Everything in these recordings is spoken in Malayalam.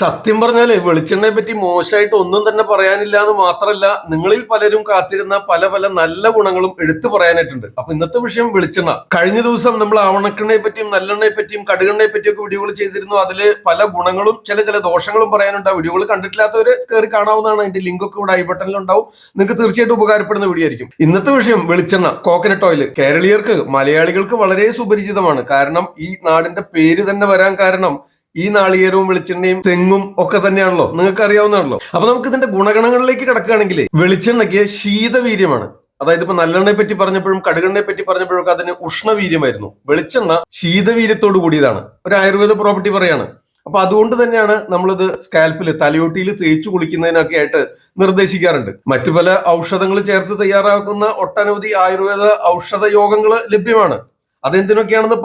സത്യം പറഞ്ഞാല് വെളിച്ചെണ്ണയെ പറ്റി മോശമായിട്ട് ഒന്നും തന്നെ പറയാനില്ല എന്ന് മാത്രമല്ല, നിങ്ങളിൽ പലരും കാത്തിരുന്ന പല പല നല്ല ഗുണങ്ങളും എടുത്തു പറയാനായിട്ടുണ്ട്. അപ്പൊ ഇന്നത്തെ വിഷയം വെളിച്ചെണ്ണ. കഴിഞ്ഞ ദിവസം നമ്മൾ ആവണക്കെണ്ണയെ പറ്റിയും നല്ലെണ്ണയെ പറ്റിയും കടുകെണ്ണയെ പറ്റിയും ഒക്കെ വീഡിയോകൾ ചെയ്തിരുന്നു. അതില് പല ഗുണങ്ങളും ചില ദോഷങ്ങളും പറയാനുണ്ട്. ആ വീഡിയോകൾ കണ്ടിട്ടില്ലാത്തവര് കയറി കാണാവുന്നതാണ്. അതിന്റെ ലിങ്ക് ഒക്കെ ഇവിടെ ഐ ബട്ടണിൽ ഉണ്ടാവും. നിങ്ങൾക്ക് തീർച്ചയായിട്ടും ഉപകാരപ്പെടുന്ന വീഡിയോ ആയിരിക്കും. ഇന്നത്തെ വിഷയം വെളിച്ചെണ്ണ, കോക്കനട്ട് ഓയിൽ. കേരളീയർക്ക്, മലയാളികൾക്ക് വളരെ സുപരിചിതമാണ്. കാരണം ഈ നാടിന്റെ പേര് തന്നെ വരാൻ കാരണം ഈ നാളികേരവും വെളിച്ചെണ്ണയും തെങ്ങും ഒക്കെ തന്നെയാണല്ലോ, നിങ്ങൾക്ക് അറിയാവുന്നതാണല്ലോ. അപ്പൊ നമുക്ക് ഇതിന്റെ ഗുണഗണങ്ങളിലേക്ക് കിടക്കുകയാണെങ്കിൽ വെളിച്ചെണ്ണയ്ക്ക് ശീതവീര്യമാണ്. അതായത് ഇപ്പൊ നല്ലെണ്ണയെ പറ്റി പറഞ്ഞപ്പോഴും കടുകെണ്ണയെ പറ്റി പറഞ്ഞപ്പോഴും അതിന് ഉഷ്ണവീര്യമായിരുന്നു. വെളിച്ചെണ്ണ ശീതവീര്യത്തോട് കൂടിയതാണ്. ഒരു ആയുർവേദ പ്രോപ്പർട്ടി പറയാണ്. അപ്പൊ അതുകൊണ്ട് തന്നെയാണ് നമ്മളിത് സ്കാൽപ്പില്, തലയോട്ടിയിൽ തേച്ചു കുളിക്കുന്നതിനൊക്കെ ആയിട്ട് നിർദ്ദേശിക്കാറുണ്ട്. മറ്റു പല ഔഷധങ്ങൾ ചേർത്ത് തയ്യാറാക്കുന്ന ഒട്ടനവധി ആയുർവേദ ഔഷധ യോഗങ്ങൾ ലഭ്യമാണ്. അതെന്തിനൊക്കെയാണെന്ന്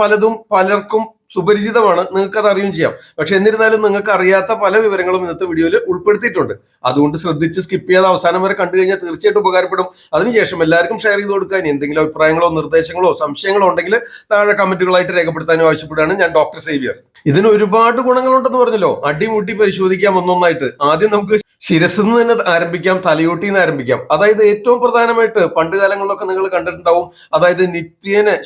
പലർക്കും സുപരിചിതമാണ്, നിങ്ങൾക്ക് അത് അറിയുകയും ചെയ്യാം. പക്ഷെ എന്നിരുന്നാലും നിങ്ങൾക്ക് അറിയാത്ത പല വിവരങ്ങളും ഇന്നത്തെ വീഡിയോയിൽ ഉൾപ്പെടുത്തിയിട്ടുണ്ട്. അതുകൊണ്ട് ശ്രദ്ധിച്ച് സ്കിപ്പ് ചെയ്യാതെ അവസാനം വരെ കണ്ടു കഴിഞ്ഞാൽ തീർച്ചയായിട്ടും ഉപകാരപ്പെടും. അതിനുശേഷം എല്ലാവർക്കും ഷെയർ ചെയ്ത് കൊടുക്കാൻ, എന്തെങ്കിലും അഭിപ്രായങ്ങളോ നിർദ്ദേശങ്ങളോ സംശയങ്ങളോ ഉണ്ടെങ്കിൽ താഴെ കമന്റുകളായിട്ട് രേഖപ്പെടുത്താനും ആവശ്യപ്പെടുകയാണ്. ഞാൻ ഡോക്ടർ സേവിയർ. ഇതിന് ഒരുപാട് ഗുണങ്ങളുണ്ടെന്ന് പറഞ്ഞല്ലോ. അടിമുട്ടി പരിശോധിക്കാം ഒന്നൊന്നായിട്ട്. ആദ്യം നമുക്ക് ശിരസിൽ നിന്ന് തന്നെ ആരംഭിക്കാം, തലയോട്ടിൽ നിന്ന് ആരംഭിക്കാം. അതായത് ഏറ്റവും പ്രധാനമായിട്ട് പണ്ട് കാലങ്ങളിലൊക്കെ നിങ്ങൾ കണ്ടിട്ടുണ്ടാവും. അതായത് നിത്യേന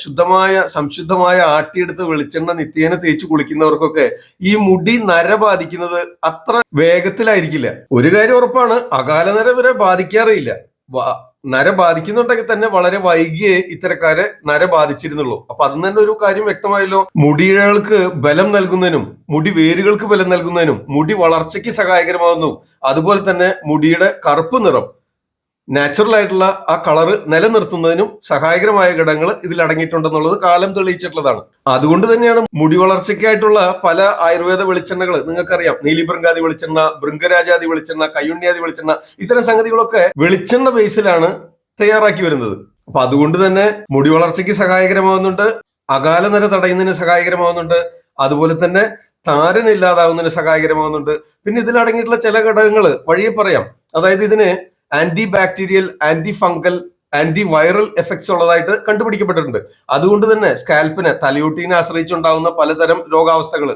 സംശുദ്ധമായ ആട്ടിയെടുത്ത് വെളിച്ചെണ്ണ നിത്യേന തേച്ച് കുളിക്കുന്നവർക്കൊക്കെ ഈ മുടി നര ബാധിക്കുന്നത് അത്ര വേഗത്തിലായിരിക്കില്ല. ഒരു കാര്യം ഉറപ്പാണ്, അകാല നര വരെ ബാധിക്കാറില്ല. നര ബാധിക്കുന്നുണ്ടെങ്കിൽ തന്നെ വളരെ വൈകിയേ ഇത്തരക്കാരെ നര ബാധിച്ചിരുന്നുള്ളൂ. അപ്പൊ അതിന് തന്നെ ഒരു കാര്യം വ്യക്തമായല്ലോ. മുടികൾക്ക് ബലം നൽകുന്നതിനും മുടി വേരുകൾക്ക് ബലം നൽകുന്നതിനും മുടി വളർച്ചയ്ക്ക് സഹായകരമാകുന്നു. അതുപോലെ തന്നെ മുടിയുടെ കറുപ്പ് നിറം, നാച്ചുറൽ ആയിട്ടുള്ള ആ കളറ് നിലനിർത്തുന്നതിനും സഹായകരമായ ഘടകങ്ങൾ ഇതിൽ അടങ്ങിയിട്ടുണ്ടെന്നുള്ളത് കാലം തെളിയിച്ചിട്ടുള്ളതാണ്. അതുകൊണ്ട് തന്നെയാണ് മുടി വളർച്ചയ്ക്കായിട്ടുള്ള പല ആയുർവേദ വെളിച്ചെണ്ണകൾ നിങ്ങൾക്കറിയാം. നീലിഭൃംഗാദി വെളിച്ചെണ്ണ, ഭൃംഗരാജാദി വെളിച്ചെണ്ണ, കയ്യുണ്ണിയാദി വെളിച്ചെണ്ണ, ഇത്തരം സംഗതികളൊക്കെ വെളിച്ചെണ്ണ ബേസിലാണ് തയ്യാറാക്കി വരുന്നത്. അപ്പൊ അതുകൊണ്ട് തന്നെ മുടി വളർച്ചയ്ക്ക് സഹായകരമാവുന്നുണ്ട്, അകാല നര തടയുന്നതിന് സഹായകരമാവുന്നുണ്ട്, അതുപോലെ തന്നെ താരൻ ഇല്ലാതാവുന്നതിന് സഹായകരമാവുന്നുണ്ട്. പിന്നെ ഇതിൽ അടങ്ങിയിട്ടുള്ള ചില ഘടകങ്ങൾ വഴിയെ പറയാം. അതായത് ഇതിന് anti bacterial, anti fungal, anti viral effects ഉള്ളതായിട്ട് കണ്ടുപിടിക്കപ്പെട്ടിട്ടുണ്ട്. അതുകൊണ്ട് തന്നെ സ്കാൽപ്പിനെ, തലയോട്ടീനെ ആശ്രയിച്ചുണ്ടാകുന്ന പലതരം രോഗാവസ്ഥകൾ,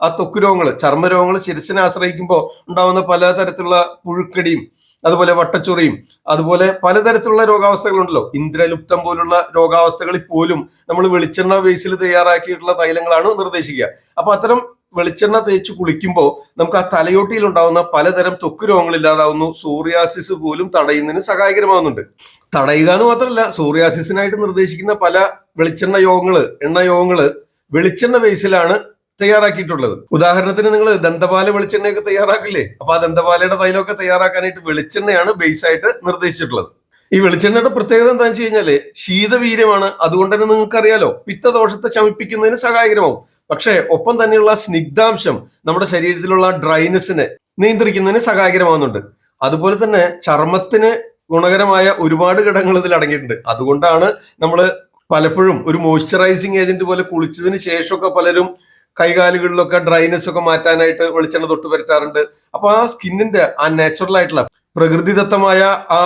ആ ത്വക്ക് രോഗങ്ങൾ, ചർമ്മരോഗങ്ങൾ, ശിരസിനെ ആശ്രയിക്കുമ്പോൾ ഉണ്ടാകുന്ന പലതരത്തിലുള്ള പുഴുക്കടിയും അതുപോലെ വട്ടച്ചൊറിയും അതുപോലെ പലതരത്തിലുള്ള രോഗാവസ്ഥകളുണ്ടല്ലോ. ഇന്ദ്രലുപ്തം പോലുള്ള രോഗാവസ്ഥകളിൽ പോലും നമ്മൾ വെളിച്ചെണ്ണ ബേസിൽ തയ്യാറാക്കിയിട്ടുള്ള തൈലങ്ങളാണ് നിർദ്ദേശിക്കുക. അപ്പൊ അത്തരം വെളിച്ചെണ്ണ തേച്ച് കുളിക്കുമ്പോൾ നമുക്ക് ആ തലയോട്ടിയിൽ ഉണ്ടാകുന്ന പലതരം ത്വക്ക് രോഗങ്ങൾ ഇല്ലാതാവുന്നു. സോറിയാസിസ് പോലും തടയുന്നതിന് സഹായകരമാകുന്നുണ്ട്. തടയുക എന്ന് മാത്രമല്ല, സോറിയാസിസിനായിട്ട് നിർദ്ദേശിക്കുന്ന പല വെളിച്ചെണ്ണ യോഗങ്ങള്, എണ്ണ യോഗങ്ങള് വെളിച്ചെണ്ണ ബേസിലാണ് തയ്യാറാക്കിയിട്ടുള്ളത്. ഉദാഹരണത്തിന് നിങ്ങൾ ദന്തപാല വെളിച്ചെണ്ണയൊക്കെ തയ്യാറാക്കില്ലേ? അപ്പൊ ആ ദന്തപാലയുടെ തൈലമൊക്കെ തയ്യാറാക്കാനായിട്ട് വെളിച്ചെണ്ണയാണ് ബേസ് ആയിട്ട് നിർദ്ദേശിച്ചിട്ടുള്ളത്. ഈ വെളിച്ചെണ്ണയുടെ പ്രത്യേകത എന്താണെന്ന് വെച്ച് കഴിഞ്ഞാല് ശീതവീര്യമാണ്. അതുകൊണ്ട് തന്നെ നിങ്ങൾക്ക് അറിയാലോ, പിത്തദോഷത്തെ ശമിപ്പിക്കുന്നതിന് സഹായകരമാവും. പക്ഷേ ഒപ്പം തന്നെയുള്ള സ്നിഗ്ധാംശം നമ്മുടെ ശരീരത്തിലുള്ള ഡ്രൈനെസ്സിനെ നിയന്ത്രിക്കുന്നതിന് സഹായകരമാവുന്നുണ്ട്. അതുപോലെ തന്നെ ചർമ്മത്തിന് ഗുണകരമായ ഒരുപാട് ഘടകങ്ങൾ ഇതിൽ അടങ്ങിയിട്ടുണ്ട്. അതുകൊണ്ടാണ് നമ്മൾ പലപ്പോഴും ഒരു മോയ്സ്ചറൈസിങ് ഏജന്റ് പോലെ കുളിച്ചതിന് ശേഷമൊക്കെ പലരും കൈകാലുകളിലൊക്കെ ഡ്രൈനെസ് ഒക്കെ മാറ്റാനായിട്ട് വെളിച്ചെണ്ണ തൊട്ട് പരട്ടാറുണ്ട്. അപ്പൊ ആ സ്കിന്നിന്റെ ആ നാച്ചുറൽ ആയിട്ടുള്ള പ്രകൃതിദത്തമായ ആ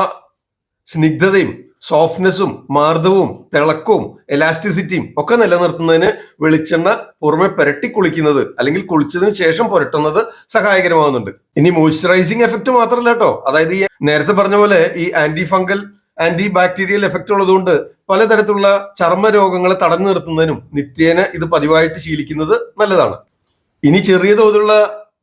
സ്നിഗ്ധതയും സോഫ്റ്റ്നെസ്സും മാർദ്ദവും തിളക്കവും എലാസ്റ്റിസിറ്റിയും ഒക്കെ നിലനിർത്തുന്നതിന് വെളിച്ചെണ്ണ പുറമെ പുരട്ടി കുളിക്കുന്നത് അല്ലെങ്കിൽ കുളിച്ചതിന് ശേഷം പുരട്ടുന്നത് സഹായകരമാകുന്നുണ്ട്. ഇനി മോയ്സ്ചറൈസിങ് എഫക്ട് മാത്രമല്ല കേട്ടോ. അതായത് ഈ നേരത്തെ പറഞ്ഞ പോലെ ഈ anti fungal, anti bacterial effect ഉള്ളതുകൊണ്ട് പലതരത്തിലുള്ള ചർമ്മ രോഗങ്ങളെ തടഞ്ഞു നിർത്തുന്നതിനും നിത്യേന ഇത് പതിവായിട്ട് ശീലിക്കുന്നത് നല്ലതാണ്. ഇനി ചെറിയ തോതിലുള്ള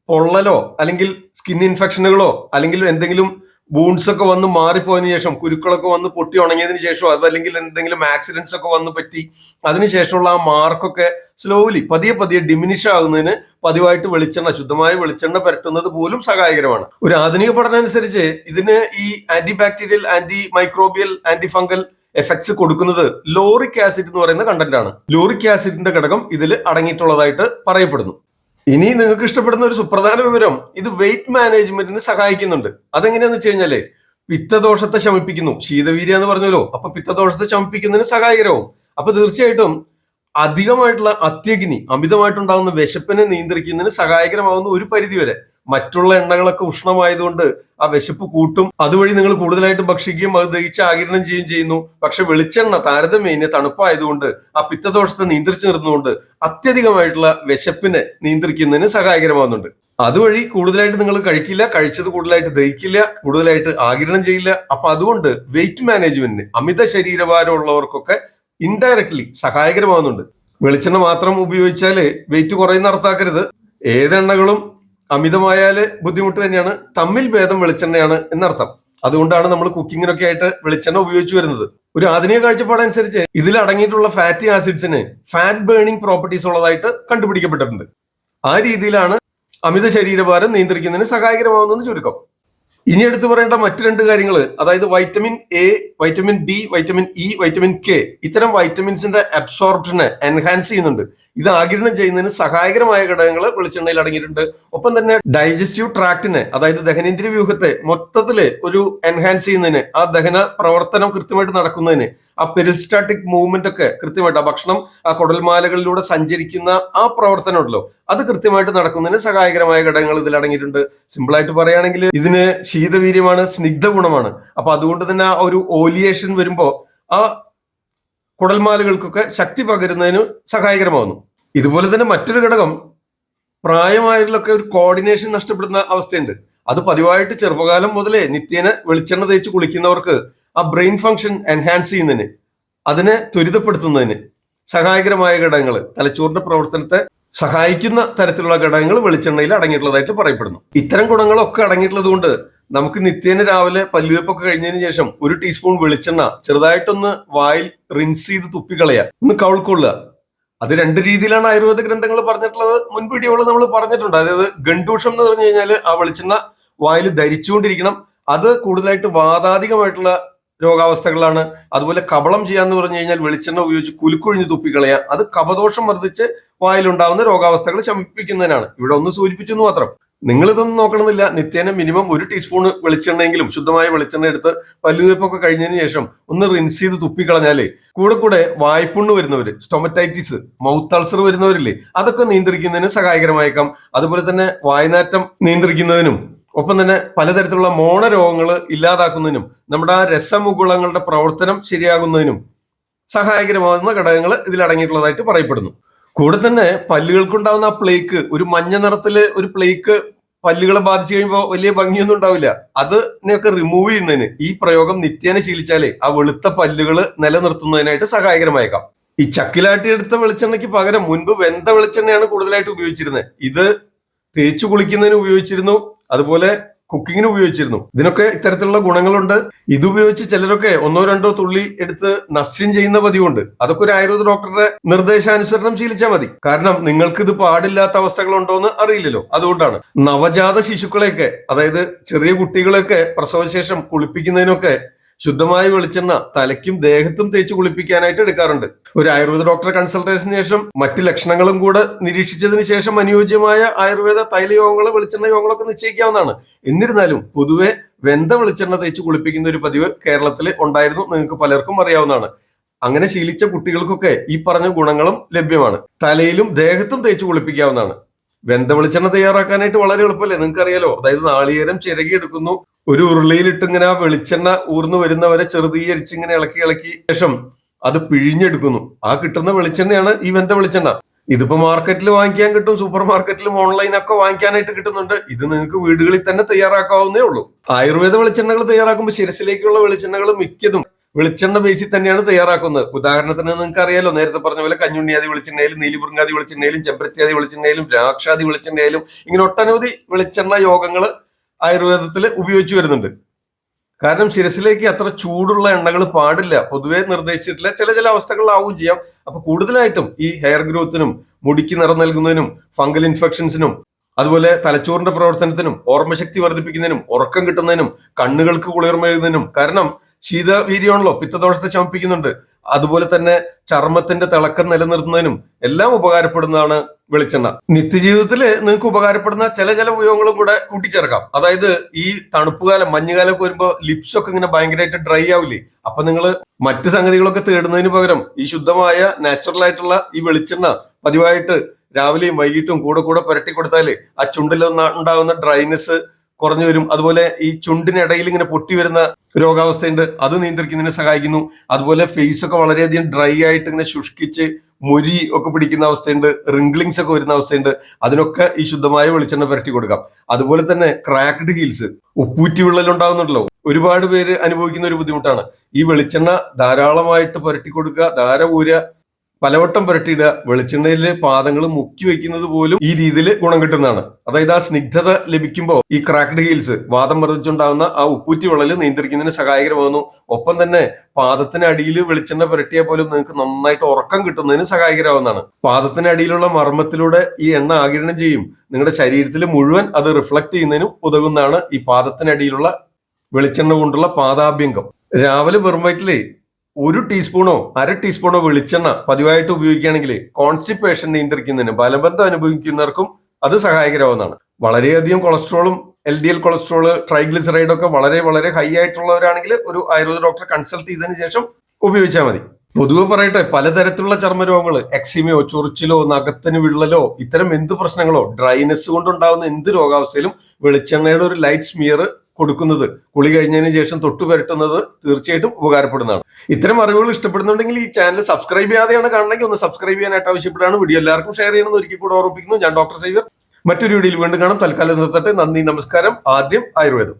പൊള്ളലോ അല്ലെങ്കിൽ സ്കിൻ ഇൻഫെക്ഷനുകളോ അല്ലെങ്കിൽ എന്തെങ്കിലും വൂൺസ് ഒക്കെ വന്ന് മാറിപ്പോയതിനു ശേഷം, കുരുക്കളൊക്കെ വന്ന് പൊട്ടി ഉണങ്ങിയതിനു ശേഷം, അതല്ലെങ്കിൽ എന്തെങ്കിലും ആക്സിഡൻസ് ഒക്കെ വന്ന് പറ്റി അതിനുശേഷമുള്ള ആ മാർക്കൊക്കെ സ്ലോലി പതിയെ ഡിമിനിഷ് ആകുന്നതിന് പതിവായിട്ട് വെളിച്ചെണ്ണ, ശുദ്ധമായ വെളിച്ചെണ്ണ പുരട്ടുന്നത് പോലും സഹായകരമാണ്. ഒരു ആധുനിക പഠനം അനുസരിച്ച് ഇതിന് ഈ anti bacterial, anti microbial, anti fungal effects കൊടുക്കുന്നത് ലോറിക് ആസിഡ് എന്ന് പറയുന്ന കണ്ടന്റ് ആണ്. ലോറിക് ആസിഡിന്റെ ഘടകം ഇതിൽ അടങ്ങിയിട്ടുള്ളതായിട്ട് പറയപ്പെടുന്നു. ഇനി നിങ്ങൾക്ക് ഇഷ്ടപ്പെടുന്ന ഒരു സുപ്രധാന വിവരം, ഇത് വെയിറ്റ് മാനേജ്മെന്റിന് സഹായിക്കുന്നുണ്ട്. അതെങ്ങനെയാന്ന് വെച്ച് കഴിഞ്ഞാല് പിത്തദോഷത്തെ ശമിപ്പിക്കുന്നു. ശീതവീര്യ എന്ന് പറഞ്ഞല്ലോ, അപ്പൊ പിത്തദോഷത്തെ ശമിപ്പിക്കുന്നതിന് സഹായകരവും. അപ്പൊ തീർച്ചയായിട്ടും അധികമായിട്ടുള്ള അത്യഗ്നി, അമിതമായിട്ടുണ്ടാകുന്ന വിശപ്പിനെ നിയന്ത്രിക്കുന്നതിന് സഹായകരമാകുന്ന ഒരു പരിധിവരെ. മറ്റുള്ള എണ്ണകളൊക്കെ ഉഷ്ണമായതുകൊണ്ട് ആ വിശപ്പ് കൂട്ടും. അതുവഴി നിങ്ങൾ കൂടുതലായിട്ട് ഭക്ഷിക്കുകയും അത് ദഹിച്ച് ആഗിരണം ചെയ്യുന്നു. പക്ഷെ വെളിച്ചെണ്ണ താരതമ്യേന തണുപ്പായതുകൊണ്ട് ആ പിത്തദോഷത്തെ നിയന്ത്രിച്ചു നിർത്തുന്നതുകൊണ്ട് അത്യധികമായിട്ടുള്ള വിശപ്പിനെ നിയന്ത്രിക്കുന്നതിന് സഹായകരമാകുന്നുണ്ട്. അതുവഴി കൂടുതലായിട്ട് നിങ്ങൾ കഴിക്കില്ല, കഴിച്ചത് കൂടുതലായിട്ട് ദഹിക്കില്ല, കൂടുതലായിട്ട് ആഗിരണം ചെയ്യില്ല. അപ്പൊ അതുകൊണ്ട് വെയിറ്റ് മാനേജ്മെന്റിന്, അമിത ശരീരഭാരം ഉള്ളവർക്കൊക്കെ ഇൻഡയറക്ട്ലി സഹായകരമാകുന്നുണ്ട്. വെളിച്ചെണ്ണ മാത്രം ഉപയോഗിച്ചാല് വെയിറ്റ് കുറയുന്ന അർത്ഥമാക്കരുത്. ഏതെണ്ണകളും അമിതമായാല് ബുദ്ധിമുട്ട് തന്നെയാണ്. തമ്മിൽ ഭേദം വെളിച്ചെണ്ണയാണ് എന്നർത്ഥം. അതുകൊണ്ടാണ് നമ്മൾ കുക്കിങ്ങിനൊക്കെ ആയിട്ട് വെളിച്ചെണ്ണ ഉപയോഗിച്ചു വരുന്നത്. ഒരു ആധുനിക കാഴ്ചപ്പാടനുസരിച്ച് ഇതിൽ അടങ്ങിയിട്ടുള്ള ഫാറ്റി ആസിഡ്സിന് ഫാറ്റ് ബേണിംഗ് പ്രോപ്പർട്ടീസ് ഉള്ളതായിട്ട് കണ്ടുപിടിക്കപ്പെട്ടിട്ടുണ്ട്. ആ രീതിയിലാണ് അമിത ശരീരഭാരം നിയന്ത്രിക്കുന്നതിന് സഹായകരമാകുന്നതെന്ന് ചുരുക്കം. ഇനി എടുത്തു പറയേണ്ട മറ്റു രണ്ട് കാര്യങ്ങൾ, അതായത് vitamin A, vitamin D, vitamin E, vitamin K, ഇത്തരം വൈറ്റമിൻസിന്റെ അബ്സോർപ്ഷനെ എൻഹാൻസ് ചെയ്യുന്നുണ്ട്. ഇത് ആഗിരണം ചെയ്യുന്നതിന് സഹായകരമായ ഘടകങ്ങൾ വെളിച്ചെണ്ണയിൽ അടങ്ങിയിട്ടുണ്ട്. ഒപ്പം തന്നെ ഡൈജസ്റ്റീവ് ട്രാക്ടിനെ, അതായത് ദഹനേന്ദ്രിയ വ്യൂഹത്തെ മൊത്തത്തില് ഒരു എൻഹാൻസ് ചെയ്യുന്നതിന്, ആ ദഹന പ്രവർത്തനം കൃത്യമായിട്ട് നടക്കുന്നതിന്, ആ പെരിസ്റ്റാറ്റിക് മൂവ്മെന്റ് ഒക്കെ കൃത്യമായിട്ട്, ആ ഭക്ഷണം ആ കുടൽമാലകളിലൂടെ സഞ്ചരിക്കുന്ന ആ പ്രവർത്തനം ഉണ്ടല്ലോ, അത് കൃത്യമായിട്ട് നടക്കുന്നതിന് സഹായകരമായ ഘടകങ്ങൾ ഇതിൽ അടങ്ങിയിട്ടുണ്ട്. സിമ്പിൾ ആയിട്ട് പറയുകയാണെങ്കിൽ ഇതിന് ശീതവീര്യമാണ്, സ്നിഗ്ധ ഗുണമാണ്. അപ്പൊ അതുകൊണ്ട് തന്നെ ആ ഒരു ഓലിയേഷൻ വരുമ്പോ ആ കുടൽമാലുകൾക്കൊക്കെ ശക്തി പകരുന്നതിന് സഹായകരമാകുന്നു. ഇതുപോലെ തന്നെ മറ്റൊരു ഘടകം, പ്രായമായവരിലൊക്കെ ഒരു കോർഡിനേഷൻ നഷ്ടപ്പെടുന്ന അവസ്ഥയുണ്ട്. അത് പതിവായിട്ട് ചെറുപ്പകാലം മുതലേ നിത്യേന വെളിച്ചെണ്ണ തേച്ച് കുളിക്കുന്നവർക്ക് ആ ബ്രെയിൻ ഫംഗ്ഷൻ എൻഹാൻസ് ചെയ്യുന്നതിന്, അതിനെ ത്വരിതപ്പെടുത്തുന്നതിന് സഹായകരമായ ഘടകങ്ങൾ, തലച്ചോറിന്റെ പ്രവർത്തനത്തെ സഹായിക്കുന്ന തരത്തിലുള്ള ഘടകങ്ങൾ വെളിച്ചെണ്ണയിൽ അടങ്ങിയിട്ടുള്ളതായിട്ട് പറയപ്പെടുന്നു. ഇത്തരം ഗുണങ്ങളൊക്കെ അടങ്ങിയിട്ടുള്ളത് കൊണ്ട് നമുക്ക് നിത്യേന രാവിലെ പല്ലുവെപ്പൊക്കെ കഴിഞ്ഞതിന് ശേഷം ഒരു ടീസ്പൂൺ വെളിച്ചെണ്ണ ചെറുതായിട്ടൊന്ന് വായിൽ റിൻസ് ചെയ്ത് തുപ്പിക്കളയുക, ഒന്ന് കവിൾക്കൊള്ളുക. അത് രണ്ട് രീതിയിലാണ് ആയുർവേദ ഗ്രന്ഥങ്ങൾ പറഞ്ഞിട്ടുള്ളത്. മുൻ വീഡിയോകൾ നമ്മൾ പറഞ്ഞിട്ടുണ്ട്. അതായത് ഗണ്ടൂഷം എന്ന് പറഞ്ഞു കഴിഞ്ഞാൽ ആ വെളിച്ചെണ്ണ വായിൽ ധരിച്ചുകൊണ്ടിരിക്കണം. അത് കൂടുതലായിട്ട് വാതാധികമായിട്ടുള്ള രോഗാവസ്ഥകളാണ്. അതുപോലെ കബളം ചെയ്യാന്ന് പറഞ്ഞു കഴിഞ്ഞാൽ വെളിച്ചെണ്ണ ഉപയോഗിച്ച് കുലുക്കൊഴിഞ്ഞ് തുപ്പിക്കളയുക, അത് കഫദോഷം വർദ്ധിച്ച് വായിലുണ്ടാവുന്ന രോഗാവസ്ഥകൾ ശമിപ്പിക്കുന്നതിനാണ്. ഇവിടെ ഒന്ന് സൂചിപ്പിച്ചെന്ന് മാത്രം. നിങ്ങൾ ഇതൊന്നും നോക്കണമെന്നില്ല. നിത്യേന മിനിമം ഒരു ടീസ്പൂൺ വെളിച്ചെണ്ണയെങ്കിലും, ശുദ്ധമായ വെളിച്ചെണ്ണ എടുത്ത് പല്ലുവെപ്പൊക്കെ കഴിഞ്ഞതിന് ശേഷം ഒന്ന് റിൻസ് ചെയ്ത് തുപ്പിക്കളഞ്ഞാലേ കൂടെ വായ്പുണ്ണ് വരുന്നവര്, സ്റ്റൊമറ്റൈറ്റിസ്, മൗത്ത് അൾസർ വരുന്നവരില്ലേ, അതൊക്കെ നിയന്ത്രിക്കുന്നതിന് സഹായകരമായേക്കാം. അതുപോലെ തന്നെ വായനാറ്റം നിയന്ത്രിക്കുന്നതിനും ഒപ്പം തന്നെ പലതരത്തിലുള്ള മോണരോഗങ്ങൾ ഇല്ലാതാക്കുന്നതിനും നമ്മുടെ ആ രസമുകുളങ്ങളുടെ പ്രവർത്തനം ശരിയാകുന്നതിനും സഹായകരമാകുന്ന ഘടകങ്ങൾ ഇതിൽ അടങ്ങിയിട്ടുള്ളതായിട്ട് പറയപ്പെടുന്നു. കൂടെ തന്നെ പല്ലുകൾക്കുണ്ടാവുന്ന ആ പ്ലേക്ക്, ഒരു മഞ്ഞ നിറത്തില് ഒരു പ്ലേക്ക് പല്ലുകളെ ബാധിച്ചു കഴിയുമ്പോൾ വലിയ ഭംഗിയൊന്നും ഉണ്ടാവില്ല. അതിനെയൊക്കെ റിമൂവ് ചെയ്യുന്നതിന് ഈ പ്രയോഗം നിത്യേന ശീലിച്ചാലേ ആ വെളുത്ത പല്ലുകൾ നിലനിർത്തുന്നതിനായിട്ട് സഹായകരമായേക്കാം. ഈ ചക്കിലാട്ടി എടുത്ത വെളിച്ചെണ്ണയ്ക്ക് പകരം മുൻപ് വെന്ത വെളിച്ചെണ്ണയാണ് കൂടുതലായിട്ട് ഉപയോഗിച്ചിരുന്നത്. ഇത് തേച്ചു കുളിക്കുന്നതിന് ഉപയോഗിച്ചിരുന്നു, അതുപോലെ കുക്കിങ്ങിന് ഉപയോഗിച്ചിരുന്നു. ഇതിനൊക്കെ ഇത്തരത്തിലുള്ള ഗുണങ്ങളുണ്ട്. ഇതുപയോഗിച്ച് ചിലരൊക്കെ ഒന്നോ രണ്ടോ തുള്ളി എടുത്ത് നസ്യം ചെയ്യുന്ന പതിവുണ്ട്. അതൊക്കെ ഒരു ആയുർവേദ ഡോക്ടറുടെ നിർദ്ദേശാനുസരണം ശീലിച്ചാൽ മതി. കാരണം നിങ്ങൾക്ക് ഇത് പാടില്ലാത്ത അവസ്ഥകൾ ഉണ്ടോന്ന് അറിയില്ലല്ലോ. അതുകൊണ്ടാണ് നവജാത ശിശുക്കളെയൊക്കെ, അതായത് ചെറിയ കുട്ടികളെയൊക്കെ പ്രസവശേഷം കുളിപ്പിക്കുന്നതിനൊക്കെ ശുദ്ധമായ വെളിച്ചെണ്ണ തലയ്ക്കും ദേഹത്തും തേച്ച് കുളിപ്പിക്കാനായിട്ട് എടുക്കാറുണ്ട്. ഒരു ആയുർവേദ ഡോക്ടറെ കൺസൾട്ടേഷന് ശേഷം മറ്റ് ലക്ഷണങ്ങളും കൂടെ നിരീക്ഷിച്ചതിന് ശേഷം അനുയോജ്യമായ ആയുർവേദ തൈലയോഗങ്ങളോ വെളിച്ചെണ്ണ യോഗങ്ങളൊക്കെ നിശ്ചയിക്കാവുന്നതാണ്. എന്നിരുന്നാലും പൊതുവെ വെന്ത വെളിച്ചെണ്ണ തേച്ച് കുളിപ്പിക്കുന്ന ഒരു പതിവ് കേരളത്തിൽ ഉണ്ടായിരുന്നു. നിങ്ങൾക്ക് പലർക്കും അറിയാവുന്നതാണ്. അങ്ങനെ ശീലിച്ച കുട്ടികൾക്കൊക്കെ ഈ പറഞ്ഞ ഗുണങ്ങളും ലഭ്യമാണ്. തലയിലും ദേഹത്തും തേച്ച് കുളിപ്പിക്കാവുന്നതാണ്. വെന്ത വെളിച്ചെണ്ണ തയ്യാറാക്കാനായിട്ട് വളരെ എളുപ്പമല്ലേ, നിങ്ങൾക്ക് അറിയാലോ. അതായത് നാളികേരം ചിരകിയെടുക്കുന്നു, ഒരു ഉരുളിയിലിട്ട് ഇങ്ങനെ ആ വെളിച്ചെണ്ണ ഊർന്നു വരുന്നവരെ ചെറുതീകരിച്ച് ഇങ്ങനെ ഇളക്കി ശേഷം അത് പിഴിഞ്ഞെടുക്കുന്നു. ആ കിട്ടുന്ന വെളിച്ചെണ്ണയാണ് ഈ വെന്ത വെളിച്ചെണ്ണ. ഇതിപ്പോ മാർക്കറ്റിൽ വാങ്ങിക്കാൻ കിട്ടും, സൂപ്പർ മാർക്കറ്റിലും ഓൺലൈനൊക്കെ വാങ്ങിക്കാനായിട്ട് കിട്ടുന്നുണ്ട്. ഇത് നിങ്ങൾക്ക് വീടുകളിൽ തന്നെ തയ്യാറാക്കാവുന്നേ ഉള്ളൂ. ആയുർവേദ വെളിച്ചെണ്ണകൾ തയ്യാറാക്കുമ്പോൾ ശിരസിലേക്കുള്ള വെളിച്ചെണ്ണകൾ മിക്കതും വെളിച്ചെണ്ണ ബേസിൽ തന്നെയാണ് തയ്യാറാക്കുന്നത്. ഉദാഹരണത്തിന് നിങ്ങൾക്ക് അറിയാലോ, നേരത്തെ പറഞ്ഞ പോലെ കഞ്ഞുണ്ണിയാതി വെളിച്ചെണ്ണയിലും, നീലിപുറങ്ങാതി വെളിച്ചെണ്ണയിലും, ചെമ്പരത്തിയാതി വെളിച്ചെണ്ണയിലും, രാക്ഷാതി വെളിച്ചെണ്ണയിലും ഇങ്ങനെ ഒട്ടനവധി വെളിച്ചെണ്ണ യോഗങ്ങൾ ആയുർവേദത്തിൽ ഉപയോഗിച്ചു വരുന്നുണ്ട്. കാരണം ശിരസിലേക്ക് അത്ര ചൂടുള്ള എണ്ണകൾ പാടില്ല, പൊതുവെ നിർദ്ദേശിച്ചിട്ടില്ല. ചില അവസ്ഥകളിലാവുകയും ചെയ്യാം. അപ്പൊ കൂടുതലായിട്ടും ഈ ഹെയർ ഗ്രോത്തിനും, മുടിക്ക് നിറം നൽകുന്നതിനും, ഫംഗൽ ഇൻഫെക്ഷൻസിനും, അതുപോലെ തലച്ചോറിന്റെ പ്രവർത്തനത്തിനും, ഓർമ്മശക്തി വർദ്ധിപ്പിക്കുന്നതിനും, ഉറക്കം കിട്ടുന്നതിനും, കണ്ണുകൾക്ക് കുളിർമയുന്നതിനും, കാരണം ശീതവീര്യമാണല്ലോ, പിത്തദോഷത്തെ ശമിപ്പിക്കുന്നുണ്ട്. അതുപോലെ തന്നെ ചർമ്മത്തിന്റെ തിളക്കം നിലനിർത്തുന്നതിനും എല്ലാം ഉപകാരപ്പെടുന്നതാണ് വെളിച്ചെണ്ണ. നിത്യജീവിതത്തിൽ നിങ്ങൾക്ക് ഉപകാരപ്പെടുന്ന ചില ഉപയോഗങ്ങളും കൂടെ കൂട്ടിച്ചേർക്കാം. അതായത് ഈ തണുപ്പുകാലം, മഞ്ഞുകാലമൊക്കെ വരുമ്പോൾ ലിപ്സ് ഒക്കെ ഇങ്ങനെ ഭയങ്കരമായിട്ട് ഡ്രൈ ആവില്ലേ. അപ്പൊ നിങ്ങൾ മറ്റു സംഗതികളൊക്കെ തേടുന്നതിന് പകരം ഈ ശുദ്ധമായ നാച്ചുറൽ ആയിട്ടുള്ള ഈ വെളിച്ചെണ്ണ പതിവായിട്ട് രാവിലെയും വൈകിട്ടും കൂടെ പുരട്ടി കൊടുത്താല് ആ ചുണ്ടിൽ ഉണ്ടാകുന്ന ഡ്രൈനെസ് കുറഞ്ഞു വരും. അതുപോലെ ഈ ചുണ്ടിനിടയിൽ ഇങ്ങനെ പൊട്ടി വരുന്ന രോഗാവസ്ഥയുണ്ട്, അത് നിയന്ത്രിക്കുന്നതിന് സഹായിക്കുന്നു. അതുപോലെ ഫേസ് ഒക്കെ വളരെയധികം ഡ്രൈ ആയിട്ട് ഇങ്ങനെ ശുഷ്കിച്ച് മുരി ഒക്കെ പിടിക്കുന്ന അവസ്ഥയുണ്ട്, റിംഗ്ലിങ്സ് ഒക്കെ വരുന്ന അവസ്ഥയുണ്ട്. അതിനൊക്കെ ഈ ശുദ്ധമായ വെളിച്ചെണ്ണ പുരട്ടി കൊടുക്കാം. അതുപോലെ തന്നെ ക്രാക്ഡ് ഹീൽസ്, ഉപ്പൂറ്റി വിള്ളൽ ഉണ്ടാകുന്നുണ്ടല്ലോ, ഒരുപാട് പേര് അനുഭവിക്കുന്ന ഒരു ബുദ്ധിമുട്ടാണ്. ഈ വെളിച്ചെണ്ണ ധാരാളമായിട്ട് പുരട്ടി കൊടുക്കുക, ധാര ഊര, പലവട്ടം പുരട്ടിയിടുക. വെളിച്ചെണ്ണയില് പാദങ്ങൾ മുക്കി വെക്കുന്നത് പോലും ഈ രീതിയിൽ ഗുണം കിട്ടുന്നതാണ്. അതായത് ആ സ്നിഗ്ധത ലഭിക്കുമ്പോൾ ഈ ക്രാക്ഡ് ഹീൽസ്, വാദം വർദ്ധിച്ചുണ്ടാകുന്ന ആ ഉപ്പൂറ്റി വിള്ളല് നിയന്ത്രിക്കുന്നതിന് സഹായകരമാകുന്നു. ഒപ്പം തന്നെ പാദത്തിന് അടിയിൽ വെളിച്ചെണ്ണ പുരട്ടിയാൽ പോലും നിങ്ങൾക്ക് നന്നായിട്ട് ഉറക്കം കിട്ടുന്നതിന് സഹായകരമാവുന്നതാണ്. പാദത്തിന് അടിയിലുള്ള മർമ്മത്തിലൂടെ ഈ എണ്ണ ആഗിരണം ചെയ്യും. നിങ്ങളുടെ ശരീരത്തിൽ മുഴുവൻ അത് റിഫ്ലക്ട് ചെയ്യുന്നതിനും ഉതകുന്നതാണ് ഈ പാദത്തിനടിയിലുള്ള വെളിച്ചെണ്ണ കൊണ്ടുള്ള പാദാഭ്യംഗം. രാവിലെ വെറും വയറ്റില് 1 ടീസ്പൂണോ 1/2 ടീസ്പൂണോ വെളിച്ചെണ്ണ പതിവായിട്ട് ഉപയോഗിക്കുകയാണെങ്കിൽ കോൺസ്റ്റിപ്പേഷൻ നിയന്ത്രിക്കുന്നതിന്, മലബന്ധം അനുഭവിക്കുന്നവർക്കും അത് സഹായകരമാവുന്നതാണ്. വളരെയധികം കൊളസ്ട്രോളും LDL കൊളസ്ട്രോള്, ട്രൈഗ്ലിസറൈഡ് ഒക്കെ വളരെ വളരെ ഹൈ ആയിട്ടുള്ളവരാണെങ്കിൽ ഒരു ആയുർവേദ ഡോക്ടറെ കൺസൾട്ട് ചെയ്തതിനു ശേഷം ഉപയോഗിച്ചാൽ മതി. പൊതുവെ പറയട്ടെ, പലതരത്തിലുള്ള ചർമ്മരോഗങ്ങൾ, എക്സിമയോ, ചൊറിച്ചിലോ, നഖത്തിന് വിള്ളലോ, ഇത്തരം എന്ത് പ്രശ്നങ്ങളോ, ഡ്രൈനെസ് കൊണ്ടുണ്ടാകുന്ന എന്ത് രോഗാവസ്ഥയിലും വെളിച്ചെണ്ണയുടെ ഒരു ലൈറ്റ് സ്മിയർ കൊടുക്കുന്നത്, കുളി കഴിഞ്ഞതിന് ശേഷം തൊട്ടു പുരട്ടുന്നത് തീർച്ചയായിട്ടും ഉപകാരപ്പെടുന്നതാണ്. ഇത്തരം അറിവുകൾ ഇഷ്ടപ്പെടുന്നുണ്ടെങ്കിൽ ഈ ചാനൽ സബ്സ്ക്രൈബ് ചെയ്യാതെയാണ് കാണണമെങ്കിൽ ഒന്ന് സബ്സ്ക്രൈബ് ചെയ്യാനായിട്ട് ആവശ്യപ്പെട്ടാണ്. വീഡിയോ എല്ലാവർക്കും ഷെയർ ചെയ്യണമെന്ന് ഒരിക്കൽ കൂടെ ഓർമ്മിപ്പിക്കുന്നു. ഞാൻ ഡോക്ടർ സേവ്യർ. മറ്റൊരു വീഡിയോയിൽ വീണ്ടും കാണാം. തൽക്കാലം നിർത്തട്ടെ. നന്ദി, നമസ്കാരം. ആദ്യം ആയുർവേദം.